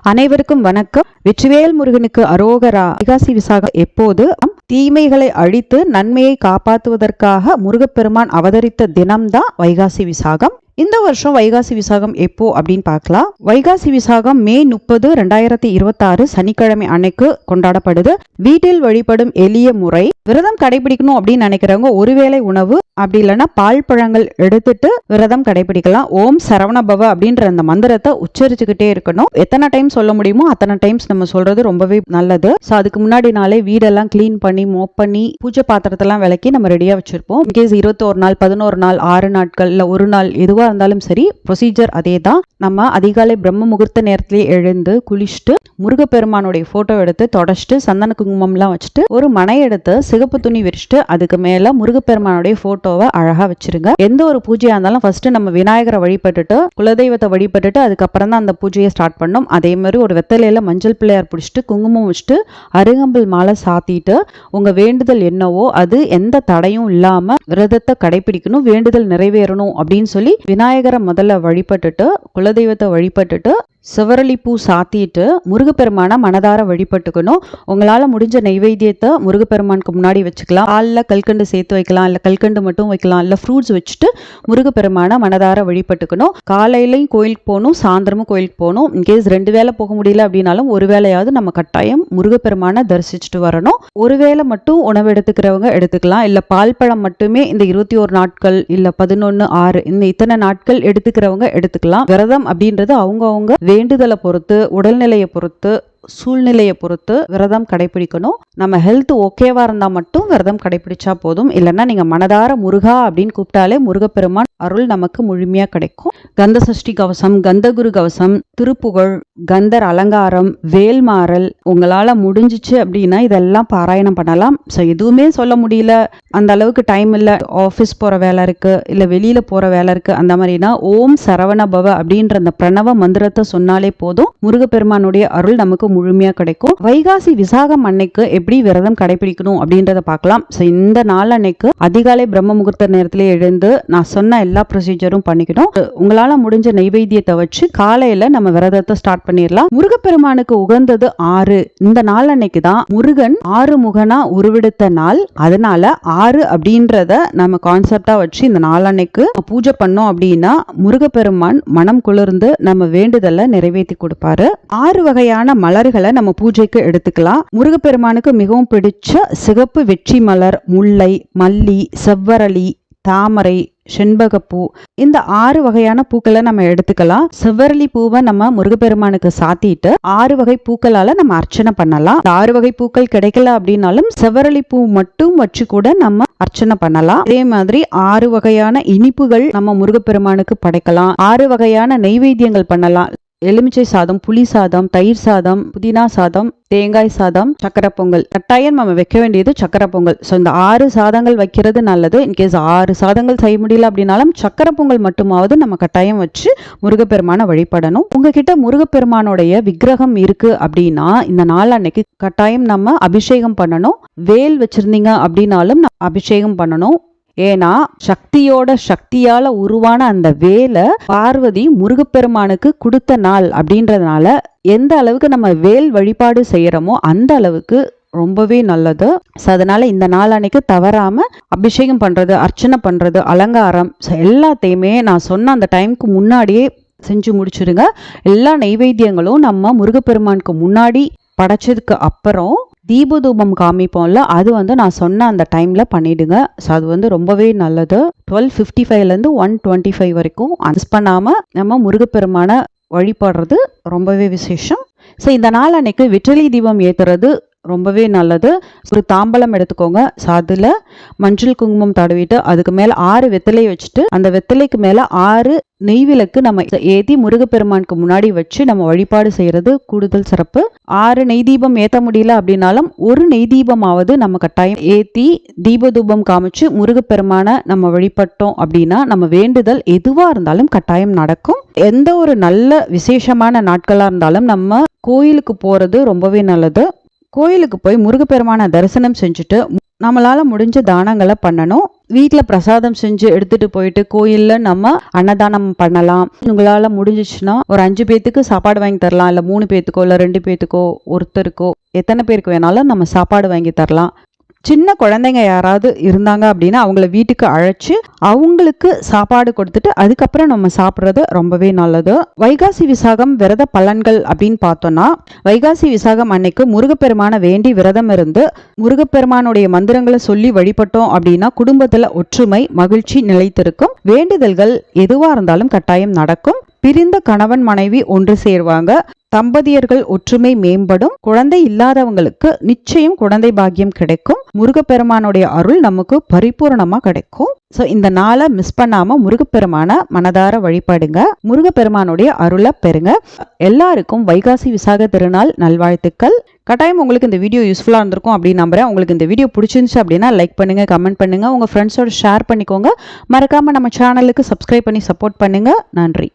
அனைவருக்கும் வணக்கம். வெற்றிவேல் முருகனுக்கு அரோகரா. வைகாசி விசாகம் எப்போது? தீமைகளை அழித்து நன்மையை காப்பாற்றுவதற்காக முருகப்பெருமான் அவதரித்த தினம்தான் வைகாசி விசாகம். இந்த வருஷம் வைகாசி விசாகம் எப்போ அப்படின்னு பார்க்கலாம். வைகாசி விசாகம் மே 30, 2026 சனிக்கிழமை அன்னைக்கு கொண்டாடப்படுது. வீட்டில் வழிபடும் எளிய முறை, விரதம் கடைபிடிக்கணும் அப்படின்னு நினைக்கிறவங்க ஒருவேளை உணவு அப்படி இல்லைன்னா பால் பழங்கள் எடுத்துட்டு விரதம் கடைபிடிக்கலாம். ஓம் சரவணபவ அப்படின்ற அந்த மந்திரத்தை உச்சரிச்சுக்கிட்டே இருக்கணும். எத்தனை டைம் சொல்ல முடியுமோ அத்தனை டைம்ஸ் நம்ம சொல்றது ரொம்பவே நல்லது. ஸோ அதுக்கு முன்னாடி நாளே வீடெல்லாம் கிளீன் பண்ணி மோப் பண்ணி பூஜை பாத்திரத்தெல்லாம் விளக்கி நம்ம ரெடியா வச்சிருப்போம். இன்கேஸ் 21 நாள் 11 நாள் 6 நாட்கள் இல்ல ஒரு நாள் எதுவா இருந்தாலும் சரி, ப்ரொசீஜர் அதே தான். நம்ம அதிகாலை பிரம்ம முகூர்த்த நேரத்திலேயே எழுந்து குளிச்சுட்டு முருகப்பெருமானுடைய போட்டோ எடுத்து தொடச்சிட்டு சந்தன குங்குமம்லாம் வச்சுட்டு ஒரு மனை எடுத்து சிகப்பு துணி விரிச்சுட்டு அதுக்கு மேல முருகப்பெருமானுடைய போட்டோவை அழகா வச்சிருங்க. எந்த ஒரு பூஜையா இருந்தாலும் ஃபர்ஸ்ட் நம்ம விநாயகரை வழிபட்டுட்டு குலதெய்வத்தை வழிபட்டுட்டு அதுக்கப்புறம் தான் அந்த பூஜையை ஸ்டார்ட் பண்ணோம். அதே மாதிரி ஒரு வெத்தலையில மஞ்சள் பிள்ளையார் பிடிச்சிட்டு குங்குமம் வச்சுட்டு அருகம்புல் மாலை சாத்திட்டு உங்க வேண்டுதல் என்னவோ அது எந்த தடையும் இல்லாம விரதத்தை கடைபிடிக்கணும், வேண்டுதல் நிறைவேறணும் அப்படின்னு சொல்லி விநாயகரை முதல்ல வழிபட்டுட்டு குலதெய்வத்தை வழிபட்டுட்டு சிவரளி பூ சாத்திட்டு முருகப்பெருமான மனதார வழிபட்டுக்கணும். உங்களால முடிஞ்ச நைவேத்தியத்தை முருகப்பெருமானுக்கு முன்னாடி வச்சுக்கலாம். பாலில் கல்கண்டு சேர்த்து வைக்கலாம், இல்லை கல்கண்டு மட்டும் வைக்கலாம், இல்லை ஃப்ரூட்ஸ் வச்சுட்டு முருகப்பெருமான மனதார வழிபட்டுக்கணும். காலையிலையும் கோயிலுக்கு போகணும், சாயந்தரமும் கோயிலுக்கு போகணும். இன்கேஸ் 2 வேளை போக முடியல அப்படின்னாலும் ஒரு வேளையாவது நம்ம கட்டாயம் முருகப்பெருமான தரிசிச்சுட்டு வரணும். ஒரு வேளை மட்டும் உணவு எடுத்துக்கிறவங்க எடுத்துக்கலாம், இல்லை பால் பழம் மட்டுமே இந்த 21 நாட்கள் இல்லை 11/6 இந்த இத்தனை நாட்கள் எடுத்துக்கிறவங்க எடுத்துக்கலாம். விரதம் அப்படின்றது அவங்கவுங்க வேண்டுதலை பொறுத்து, உடல்நிலையை பொறுத்து, சூழ்நிலையை பொறுத்து விரதம் கடைபிடிக்கணும். நம்ம ஹெல்த் ஓகேவா இருந்தா மட்டும் விரதம் கடைபிடிச்சா போதும். இல்லைன்னா நீங்க மனதார முருகா அப்படின்னு கூப்பிட்டாலே முருகப்பெருமான் அருள் நமக்கு முழுமையா கிடைக்கும். கந்த சஷ்டி கவசம், கந்தகுரு கவசம், திருப்புகழ், கந்தர் அலங்காரம், வேல்மாறல் உங்களால முடிஞ்சிச்சு அப்படின்னா இதெல்லாம் பாராயணம் பண்ணலாம். ஸோ எதுவுமே சொல்ல முடியல, அந்த அளவுக்கு டைம் இல்லை, ஆஃபீஸ் போற வேலை இருக்கு, இல்லை வெளியில போற வேலை இருக்கு, அந்த மாதிரினா ஓம் சரவணபவ அப்படின்ற அந்த பிரணவ மந்திரத்தை சொன்னாலே போதும், முருகப்பெருமானுடைய அருள் நமக்கு முழுமையா கிடைக்கும். வைகாசி விசாகம் அன்னைக்கு எப்படி விரதம் கடைபிடிக்கணும் அப்படின்றத பார்க்கலாம். இந்த நாள் அன்னைக்கு அதிகாலை பிரம்ம முகூர்த்த நேரத்திலே எழுந்து நான் சொன்ன எல்லா ப்ரொசீஜரும் பண்ணிக்கணும். உங்களால முடிஞ்ச நைவேத்தியத்தை வச்சு காலையில நம்ம விரதத்தை ஸ்டார்ட் பண்ணிடலாம். முருகப்பெருமானுக்கு உகந்தது 6. இந்த நாள் அன்னைக்கு தான் முருகன் 6 முகனா உருவெடுத்த நாள். அதனால 6 அப்படின்றத நம்ம கான்செப்டா வச்சு இந்த நாள் அன்னைக்கு பூஜை பண்ணோம் அப்படின்னா முருகப்பெருமான் மனம் குளிர்ந்து நம்ம வேண்டுதலை நிறைவேற்றி கொடுப்பாரு. 6 வகையான மலர்களை நம்ம பூஜைக்கு எடுத்துக்கலாம். முருகப்பெருமானுக்கு மிகவும் பிடிச்ச சிகப்பு வெற்றி மலர், முல்லை, மல்லி, செவ்வரளி, தாமரை, செண்பகப்பூ இந்த 6 வகையான பூக்களை நம்ம எடுத்துக்கலாம். செவ்வரளி பூவை நம்ம முருகப்பெருமானுக்கு சாத்திட்டு 6 வகை பூக்களால நம்ம அர்ச்சனை பண்ணலாம். 6 வகை பூக்கள் கிடைக்கல அப்படின்னாலும் செவ்வரளி பூ மட்டும் வச்சு கூட நம்ம அர்ச்சனை பண்ணலாம். அதே மாதிரி 6 வகையான இனிப்புகள் நம்ம முருகப்பெருமானுக்கு படைக்கலாம். 6 வகையான நைவேத்தியங்கள் பண்ணலாம். எலுமிச்சை சாதம், புளி சாதம், தயிர் சாதம், புதினா சாதம், தேங்காய் சாதம், சக்கரை பொங்கல். கட்டாயம் நம்ம வைக்க வேண்டியது சக்கரை பொங்கல். ஸோ இந்த 6 சாதங்கள் வைக்கிறது நல்லது. இன்கேஸ் 6 சாதங்கள் செய்ய முடியல அப்படின்னாலும் சக்கரை பொங்கல் மட்டுமாவது நம்ம கட்டாயம் வச்சு முருகப்பெருமான வழிபடணும். உங்ககிட்ட முருகப்பெருமானுடைய விக்கிரகம் இருக்கு அப்படின்னா இந்த நாள் அன்னைக்கு கட்டாயம் நம்ம அபிஷேகம் பண்ணணும். வேல் வச்சிருந்தீங்க அப்படின்னாலும் அபிஷேகம் பண்ணணும். ஏன்னா சக்தியோட சக்தியால உருவான அந்த வேலை பார்வதி முருகப்பெருமானுக்கு கொடுத்த நாள் அப்படின்றதுனால எந்த அளவுக்கு நம்ம வேல் வழிபாடு செய்யறோமோ அந்த அளவுக்கு ரொம்பவே நல்லது. அதனால இந்த நாள் அன்னைக்கு தவறாம அபிஷேகம் பண்றது, அர்ச்சனை பண்றது, அலங்காரம் எல்லாத்தையுமே நான் சொன்ன அந்த டைமுக்கு முன்னாடியே செஞ்சு முடிச்சிருங்க. எல்லா நைவேத்தியங்களும் நம்ம முருகப்பெருமானுக்கு முன்னாடி படைச்சதுக்கு அப்புறம் தீபதூபம் காமிப்போம்ல, அது நான் சொன்ன அந்த டைம்ல பண்ணிடுங்க. ஸோ அது ரொம்பவே நல்லது. 12:55 1:25 வரைக்கும் மிஸ் பண்ணாம நம்ம முருகப்பெருமான வழிபடுறது ரொம்பவே விசேஷம். ஸோ இந்த நாள் அன்னைக்கு வெற்றிலை தீபம் ஏத்துறது ரொம்பவே நல்லது. ஒரு தாம்பலம் எடுத்துக்கோங்க. அதுல மஞ்சள் குங்குமம் தடவிட்டு அதுக்கு மேல 6 வெத்தலை வச்சுட்டு அந்த வெத்தலைக்கு மேல 6 நெய்விளக்கு நம்ம ஏத்தி முருகப்பெருமானுக்கு முன்னாடி வச்சு நம்ம வழிபாடு செய்யறது கூடுதல் சிறப்பு. 6 நெய் தீபம் ஏத்த முடியல அப்படின்னாலும் ஒரு நெய் தீபமாவது நம்ம கட்டாயம் ஏத்தி தீபதூபம் காமிச்சு முருகப்பெருமான நம்ம வழிபட்டோம் அப்படின்னா நம்ம வேண்டுதல் எதுவா இருந்தாலும் கட்டாயம் நடக்கும். எந்த ஒரு நல்ல விசேஷமான நாட்களா இருந்தாலும் நம்ம கோயிலுக்கு போறது ரொம்பவே நல்லது. கோயிலுக்கு போய் முருகப்பெருமான தரிசனம் செஞ்சுட்டு நம்மளால முடிஞ்ச தானங்களை பண்ணணும். வீட்டில் பிரசாதம் செஞ்சு எடுத்துட்டு போயிட்டு கோயிலில் நம்ம அன்னதானம் பண்ணலாம். உங்களால் முடிஞ்சிச்சுன்னா ஒரு 5 பேத்துக்கு சாப்பாடு வாங்கி தரலாம். இல்லை 3 பேத்துக்கோ இல்லை 2 பேத்துக்கோ ஒருத்தருக்கோ எத்தனை பேருக்கு வேணாலும் நம்ம சாப்பாடு வாங்கி தரலாம். சின்ன குழந்தைங்க யாராவது இருந்தாங்க அப்படின்னா அவங்கள வீட்டுக்கு அழைச்சி அவங்களுக்கு சாப்பாடு கொடுத்துட்டு அதுக்கப்புறம் நம்ம சாப்பிட்றது ரொம்பவே நல்லது. வைகாசி விசாகம் விரத பலன்கள் அப்படின்னு பார்த்தோம்னா, வைகாசி விசாகம் அன்னைக்கு முருகப்பெருமான வேண்டி விரதம் இருந்து முருகப்பெருமானுடைய மந்திரங்களை சொல்லி வழிபட்டோம் அப்படின்னா குடும்பத்துல ஒற்றுமை மகிழ்ச்சி நிலைத்திருக்கும். வேண்டுதல்கள் எதுவா இருந்தாலும் கட்டாயம் நடக்கும். பிரிந்த கணவன் மனைவி ஒன்று சேர்வாங்க. தம்பதியர்கள் ஒற்றுமை மேம்படும். குழந்தை இல்லாதவங்களுக்கு நிச்சயம் குழந்தை பாக்கியம் கிடைக்கும். முருகப்பெருமானுடைய அருள் நமக்கு பரிபூர்ணமா கிடைக்கும். ஸோ இந்த நாளை மிஸ் பண்ணாம முருகப்பெருமான மனதார வழிபாடுங்க. முருகப்பெருமானுடைய அருளை பெறுங்க. எல்லாருக்கும் வைகாசி விசாக திருநாள் நல்வாழ்த்துக்கள். கட்டாயம் உங்களுக்கு இந்த வீடியோ யூஸ்ஃபுல்லாக இருந்திருக்கும் அப்படின்னு நம்புறேன். உங்களுக்கு இந்த வீடியோ பிடிச்சிருந்துச்சு அப்படின்னா லைக் பண்ணுங்க, கமெண்ட் பண்ணுங்க, உங்க ஃப்ரெண்ட்ஸோட ஷேர் பண்ணிக்கோங்க. மறக்காம நம்ம சேனலுக்கு சப்ஸ்கிரைப் பண்ணி சப்போர்ட் பண்ணுங்க. நன்றி.